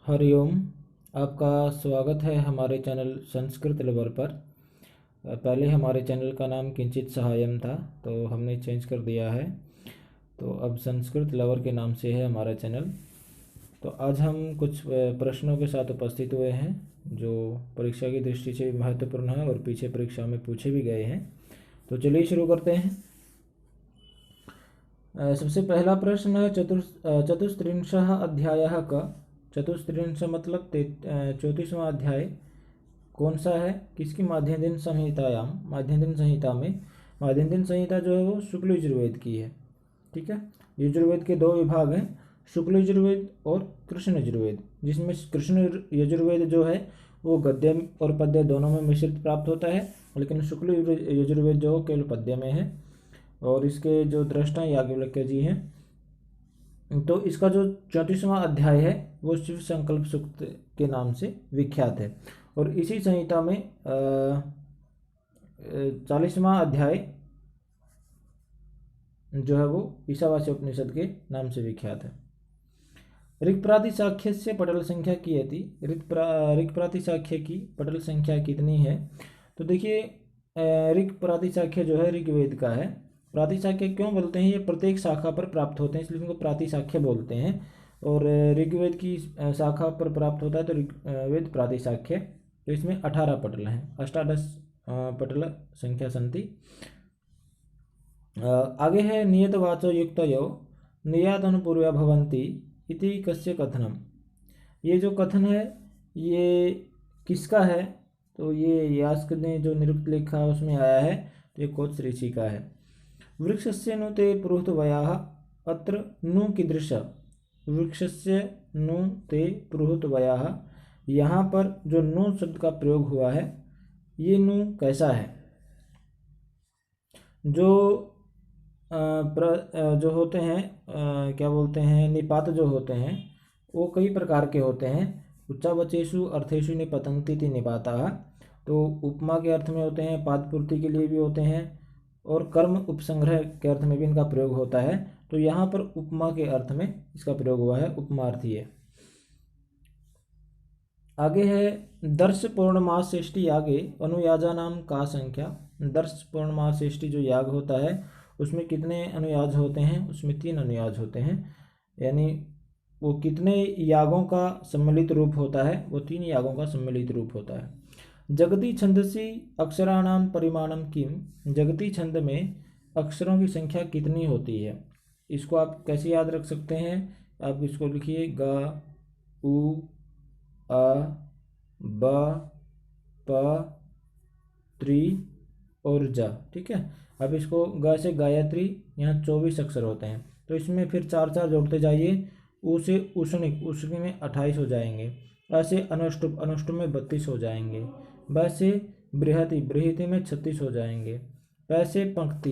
हरिओम। आपका स्वागत है हमारे चैनल संस्कृत लवर पर। पहले हमारे चैनल का नाम किंचित सहायम था, तो हमने चेंज कर दिया है, तो अब संस्कृत लवर के नाम से है हमारा चैनल। तो आज हम कुछ प्रश्नों के साथ उपस्थित हुए हैं जो परीक्षा की दृष्टि से महत्वपूर्ण है और पीछे परीक्षा में पूछे भी गए हैं। तो चलिए शुरू करते हैं। सबसे पहला प्रश्न है चतुस्त्रिंशः अध्यायः का। चतुस्त्रिंश मतलब 34वां अध्याय कौन सा है, किसकी माध्यन्दिन संहितायाम, माध्यन्दिन संहिता में। माध्यन्दिन संहिता जो है वो शुक्ल यजुर्वेद की है। ठीक है, यजुर्वेद के दो विभाग हैं, शुक्ल यजुर्वेद और कृष्ण यजुर्वेद, जिसमें कृष्ण यजुर्वेद जो है वो गद्य और पद्य दोनों में मिश्रित प्राप्त होता है, लेकिन शुक्ल यजुर्वेद जो केवल पद्य में है और इसके जो दृष्टा याज्ञवल्क्य जी हैं। तो इसका जो 34वां अध्याय है वो शिव संकल्प सूक्त के नाम से विख्यात है और इसी संहिता में 40वां अध्याय जो है वो ईशावास्य उपनिषद के नाम से विख्यात है। ऋक्प्रातिशाख्य से पटल संख्या की थी। ऋक्प्रातिशाख्य की पटल संख्या कितनी है? तो देखिए, ऋक्प्रातिशाख्य जो है ऋग्वेद का है। प्रातिशाख्य क्यों बोलते हैं? ये प्रत्येक शाखा पर प्राप्त होते हैं, इसलिए इनको प्रातिशाख्य बोलते हैं। और ऋग्वेद की शाखा पर प्राप्त होता है तो ऋग्वेद प्रातिशाख्य। तो इसमें 18 पटल हैं, अष्टादश पटल संख्या संति। आगे है नियतवाचो युक्तयो नियातनुपूर्व्या भवन्ति इति कस्य कथनम। ये जो कथन है ये किसका है? तो ये यास्क ने जो निरुक्त लिखा उसमें आया है, तो ये कोच ऋषि का है। वृक्षस्य नु ते पुरुहूतवयाः अत्र नु कीदृश। वृक्षस्य नु ते पुरुहूतवयाः, यहाँ पर जो नु शब्द का प्रयोग हुआ है ये नु कैसा है? जो जो होते हैं क्या बोलते हैं, निपात जो होते हैं वो कई प्रकार के होते हैं। उच्चावचेषु अर्थेषु निपतन्ति इति निपाताः, तो उपमा के अर्थ में होते हैं, पादपूर्ति के लिए भी होते हैं और कर्म उपसंग्रह के अर्थ में भी इनका प्रयोग होता है। तो यहाँ पर उपमा के अर्थ में इसका प्रयोग हुआ है, उपमार्थी है। आगे है दर्श पौर्णमास श्रेष्ठी यागे अनुयाजा नाम का संख्या। दर्श पौर्णमास श्रेष्ठी जो याग होता है उसमें कितने अनुयाज होते हैं? उसमें 3 अनुयाज होते हैं, यानी वो कितने यागों का सम्मिलित रूप होता है? वो 3 यागों का सम्मिलित रूप होता है। जगती छंदसी अक्षराणाम परिमाणम किम। जगती छंद में अक्षरों की संख्या कितनी होती है? इसको आप कैसे याद रख सकते हैं? आप इसको लिखिए ग उ अ ब प त्रि और ज। ठीक है, अब इसको ग से गायत्री, यहाँ 24 अक्षर होते हैं, तो इसमें फिर 4 जोड़ते जाइए। उ से उष्णिक, उष्णिक में 28 हो जाएंगे। अ से अनुष्टुप, अनुष्टुप में 32 हो जाएंगे। ब से बृहति, बृहति में 36 हो जाएंगे। प से पंक्ति,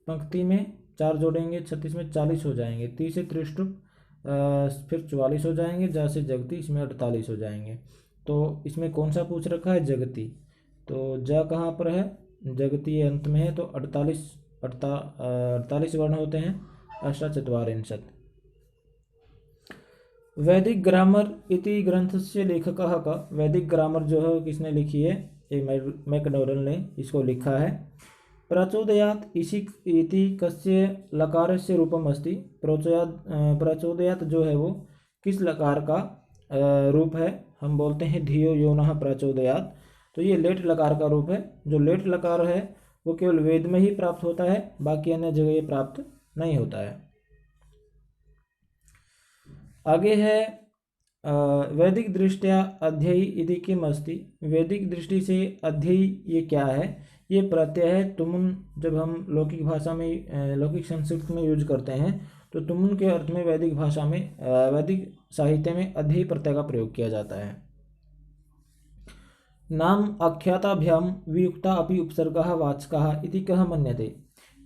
पंक्ति में 4 जोड़ेंगे, 36 में 40 हो जाएंगे। ती से त्रिष्टुप, फिर 44 हो जाएंगे। जा से जगती, इसमें 48 हो जाएंगे। तो इसमें कौन सा पूछ रखा है? जगती। तो ज कहाँ पर है? जगती अंत में है, तो 48 वर्ण होते हैं, अष्टाचत्वारिंशत्। वैदिक ग्रामर इति ग्रंथस्य लेखकः का। वैदिक ग्रामर जो है किसने लिखी है? ये मैकडॉवेल ने इसको लिखा है। प्रचोदयात् इति कस्य लकारस्य रूपम अस्ति। प्रचोदयात् जो है वो किस लकार का रूप है? हम बोलते हैं धियो यो नः प्रचोदयात्, तो ये लेट लकार का रूप है। जो लेट लकार है वो केवल वेद में ही प्राप्त होता है, बाकी अन्य जगह ये प्राप्त नहीं होता है। आगे है वैदिक दृष्टिया अध्ययी इति किम अस्ति। वैदिक दृष्टि से अध्ययी ये क्या है? ये प्रत्यय है तुमुन। जब हम लौकिक भाषा में, लौकिक संस्कृत में यूज करते हैं तो तुमुन के अर्थ में वैदिक भाषा में, वैदिक साहित्य में अध्ययी प्रत्यय का प्रयोग किया जाता है। नाम आख्याताभ्याम वियुक्ता अपि उपसर्गः वाचकः इति कः मन्यते।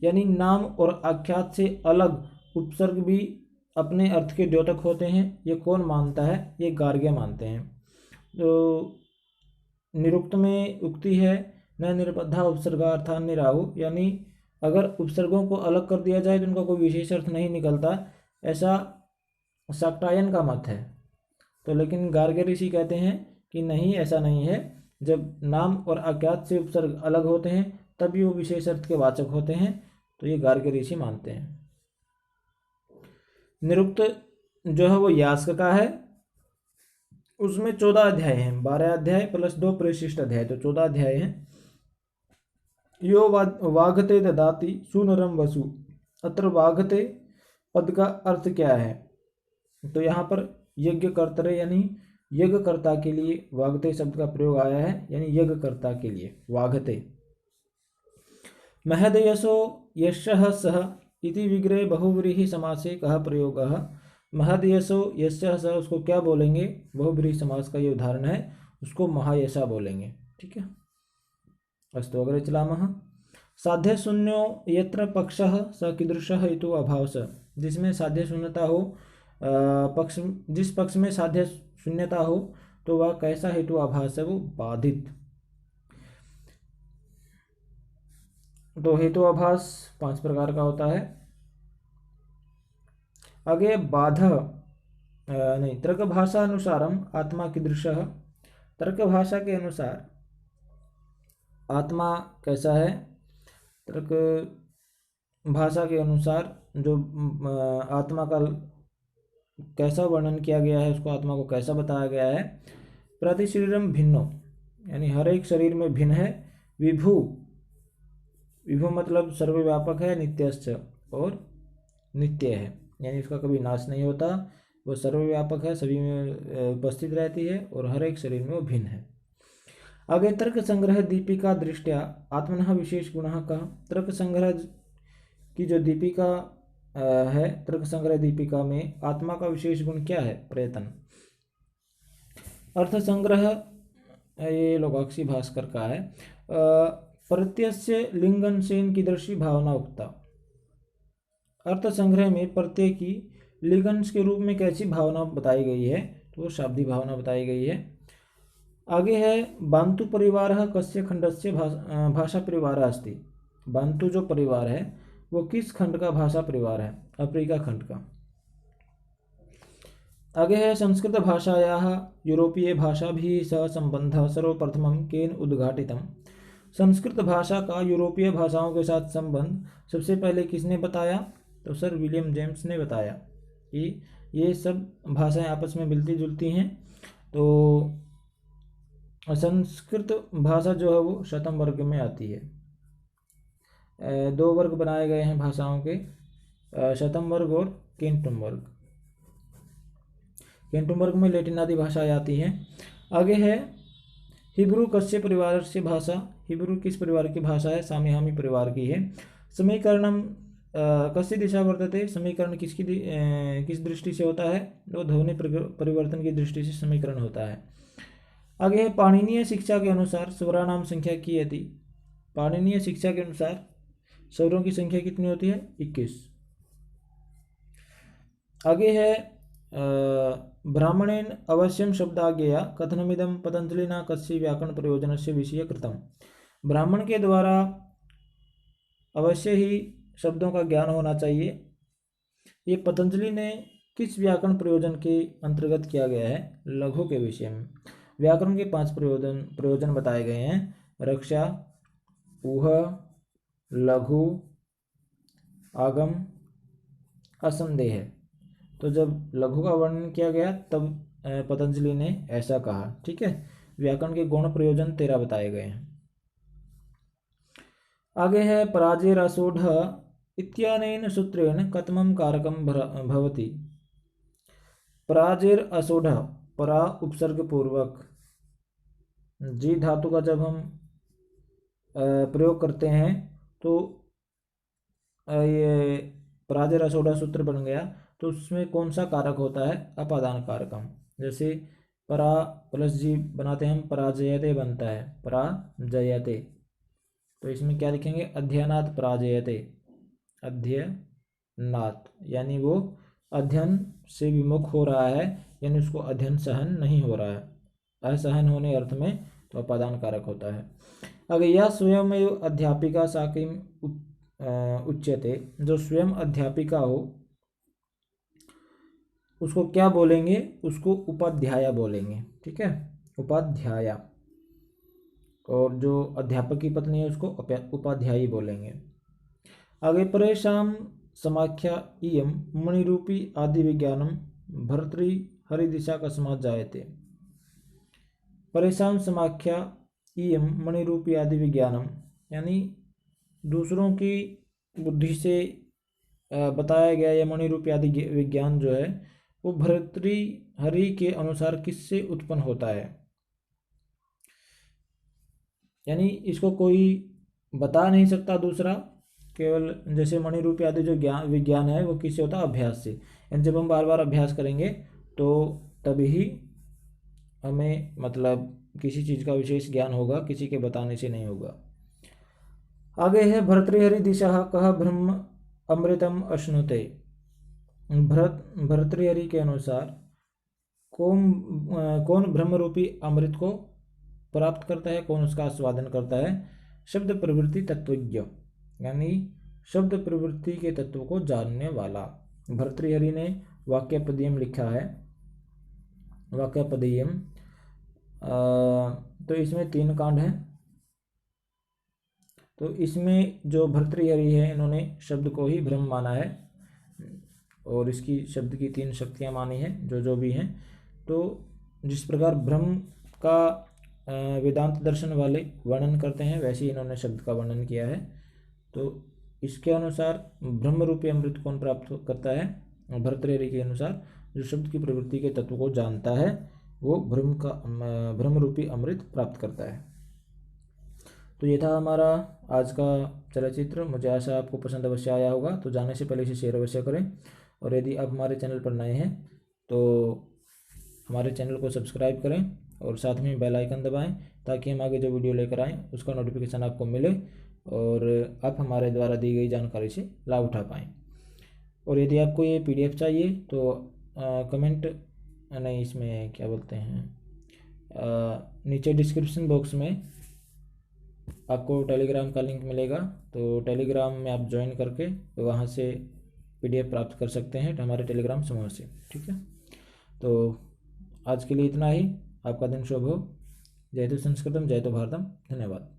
यानी नाम और आख्यात से अलग उपसर्ग भी अपने अर्थ के द्योतक होते हैं, ये कौन मानता है? ये गार्ग्य मानते हैं। तो निरुक्त में उक्ति है न निरबद्धा उपसर्गार्थान निराहु, यानी अगर उपसर्गों को अलग कर दिया जाए तो उनका कोई विशेष अर्थ नहीं निकलता, ऐसा शाक्टायन का मत है। तो लेकिन गार्ग्य ऋषि कहते हैं कि नहीं, ऐसा नहीं है। जब नाम और अज्ञात से उपसर्ग अलग होते हैं तभी वो विशेष अर्थ के वाचक होते हैं, तो ये गार्ग्य ऋषि मानते हैं। निरुक्त जो है वो यास्क का है, उसमें 14 अध्याय हैं, 12 अध्याय प्लस 2 परिशिष्ट अध्याय, तो 14 अध्याय हैं। यो वाघते ददाति सुनरम वसु। अत्र वाघते पद का अर्थ क्या है? तो यहाँ पर यज्ञकर्तरे यानी यज्ञकर्ता के लिए वाघते शब्द का प्रयोग आया है, यानी यज्ञकर्ता के लिए वाघते। महदयसो यशः सः इति विग्रहे बहुव्रीहि समासे कः प्रयोगः। महदयसो यशः सः, उसको क्या बोलेंगे? बहुव्रीहि समास का ये उदाहरण है, उसको महायशा बोलेंगे। ठीक है। अस्तु अग्रे चलामः। साध्य शून्यो यत्र पक्षः स कीदृशः हेतु अभाव स। जिसमें साध्य शून्यता हो, पक्ष जिस पक्ष में साध्य शून्यता हो तो वह कैसा हेतु आभास है? वो बाधित। तो हेतु आभास 5 प्रकार का होता है। आगे बाध नहीं, तर्क भाषा अनुसारम आत्मा कीदृशः। तर्क भाषा के अनुसार आत्मा कैसा है? तर्क भाषा के अनुसार जो आत्मा का कैसा वर्णन किया गया है, उसको आत्मा को कैसा बताया गया है? प्रति शरीरम भिन्नो, यानी हर एक शरीर में भिन्न है। विभु, विभु मतलब सर्वव्यापक है। नित्यश्च, और नित्य है, यानी उसका कभी नाश नहीं होता, वो सर्वव्यापक है, सभी में उपस्थित रहती है और हर एक शरीर में वो भिन्न है। आगे तर्क संग्रह दीपिका दृष्टिया आत्मनः विशेष गुणः कः। तर्क संग्रह की जो दीपिका है, तर्क संग्रह दीपिका में आत्मा का विशेष गुण क्या है? प्रयत्न। अर्थ संग्रह ये लोकाक्षी भास्कर का है। प्रत्यय लिंगन सेन कीदृशी भावना उक्ता। अर्थ संग्रह में प्रत्यय की लिंगंश के रूप में कैसी भावना बताई गई है? तो वो शाब्दिक भावना बताई गई है। आगे है बांतु परिवार कस्य खंडस्य भाषा परिवार अस्ति। बांतु जो परिवार है वो किस खंड का भाषा परिवार है? अफ्रीका खंड का। आगे है संस्कृत भाषायाः यूरोपीय भाषा भी सह संबंध सर्वप्रथमं केन उद्घाटितम्। संस्कृत भाषा का यूरोपीय भाषाओं के साथ संबंध सबसे पहले किसने बताया? तो सर विलियम जेम्स ने बताया कि ये सब भाषाएं आपस में मिलती जुलती हैं। तो संस्कृत भाषा जो है वो शतम वर्ग में आती है। 2 वर्ग बनाए गए हैं भाषाओं के, शतम वर्ग और केंटुम वर्ग। केंटुम वर्ग में लैटिन आदि भाषाएं आती हैं। आगे है हिब्रू कस्य परिवार से भाषा। हिब्रू किस परिवार की भाषा है? सामीहामी परिवार की है। समीकरणम कस्य दिशा वर्तते। समीकरण किस दृष्टि से होता है? तो ध्वनि परिवर्तन की दृष्टि से समीकरण होता है। आगे है पाणिनीय शिक्षा के अनुसार स्वरानाम संख्या कियति। पाणिनीय शिक्षा के अनुसार स्वरों की संख्या कितनी होती है? 21। आगे है ब्राह्मणेन अवश्यम शब्दाज्ञया कथनमिदं पतंजलिना कस्य व्याकरण प्रयोजनस्य विषय कृतम। ब्राह्मण के द्वारा अवश्य ही शब्दों का ज्ञान होना चाहिए। ये पतंजलि ने किस व्याकरण प्रयोजन के अंतर्गत किया गया है? लघु के विषय में। व्याकरण के 5 प्रयोजन बताए गए हैं: रक्षा, ऊह, लघु, आगम, असंदेह। तो जब लघु का वर्णन किया गया तब पतंजलि ने ऐसा कहा। ठीक है। व्याकरण के गौण प्रयोजन 13 बताए गए हैं। आगे है पराजेरासोढ़ इत्यनेन सूत्रेण कथमं कारकं भवति। पराजेर असोढ़, परा उपसर्ग पूर्वक जी धातु का जब हम प्रयोग करते हैं तो ये पराजेर असोढ़ सूत्र बन गया। तो उसमें कौन सा कारक होता है? अपादान कारकम। जैसे परा प्लस जी बनाते हैं हम, पराजयते बनता है, पराजयते। तो इसमें क्या लिखेंगे? अध्ययनात् पराजयते। अध्ययनात् यानी वो अध्ययन से विमुख हो रहा है, यानी उसको अध्ययन सहन नहीं हो रहा है। असहन होने अर्थ में तो अपादान कारक होता है। अगर यह स्वयं अध्यापिका साकिम उच्यते। जो स्वयं अध्यापिका हो उसको क्या बोलेंगे, उसको उपाध्याय बोलेंगे, ठीक है, उपाध्याय। और जो अध्यापक की पत्नी है उसको उपाध्यायी बोलेंगे। आगे, परेशान समाख्या इयम मणिरूपी आदि विज्ञानम भर्तृ हरिदिशा कस्मात् जायते। परेशान समाख्या इयम मणिरूपी आदि विज्ञानम, यानी दूसरों की बुद्धि से बताया गया यह मणिरूपी आदि विज्ञान जो है वो भर्तृहरि के अनुसार किससे उत्पन्न होता है। यानी इसको कोई बता नहीं सकता दूसरा, केवल जैसे मणिरूपी आदि जो विज्ञान है वो किससे होता है, अभ्यास से। यानी जब हम बार बार अभ्यास करेंगे तो तभी हमें मतलब किसी चीज़ का विशेष ज्ञान होगा, किसी के बताने से नहीं होगा। आगे है, भर्तृहरि दिशा कह ब्रह्म अमृतम अश्नुते। भर्तृहरि के अनुसार कौन ब्रह्मरूपी अमृत को प्राप्त करता है, कौन उसका आस्वादन करता है। शब्द प्रवृत्ति तत्वज्ञ, यानी शब्द प्रवृत्ति के तत्व को जानने वाला। भर्तृहरि ने वाक्यपदीयम लिखा है, वाक्यपदीयम। तो इसमें 3 कांड हैं। तो इसमें जो भर्तृहरि है इन्होंने शब्द को ही ब्रह्म माना है और इसकी शब्द की 3 शक्तियाँ मानी हैं जो भी हैं। तो जिस प्रकार ब्रह्म का वेदांत दर्शन वाले वर्णन करते हैं वैसे ही इन्होंने शब्द का वर्णन किया है। तो इसके अनुसार ब्रह्म रूपी अमृत कौन प्राप्त करता है, भर्तृहरि के अनुसार जो शब्द की प्रवृत्ति के तत्व को जानता है वो ब्रह्म रूपी अमृत प्राप्त करता है। तो ये था हमारा आज का चलचित्र। मुझे आशा आपको पसंद अवश्य आया होगा। तो जाने से पहले इसे शेयर अवश्य करें और यदि आप हमारे चैनल पर नए हैं तो हमारे चैनल को सब्सक्राइब करें और साथ में बेल आइकन दबाएं ताकि हम आगे जो वीडियो लेकर आएँ उसका नोटिफिकेशन आपको मिले और आप हमारे द्वारा दी गई जानकारी से लाभ उठा पाएँ। और यदि आपको ये PDF चाहिए तो कमेंट नहीं, इसमें क्या बोलते हैं, नीचे डिस्क्रिप्शन बॉक्स में आपको टेलीग्राम का लिंक मिलेगा। तो टेलीग्राम में आप ज्वाइन करके वहाँ से PDF प्राप्त कर सकते हैं हमारे टेलीग्राम समूह से, ठीक है। तो आज के लिए इतना ही। आपका दिन शुभ हो। जय तो संस्कृतम, जय तो भारतम। धन्यवाद।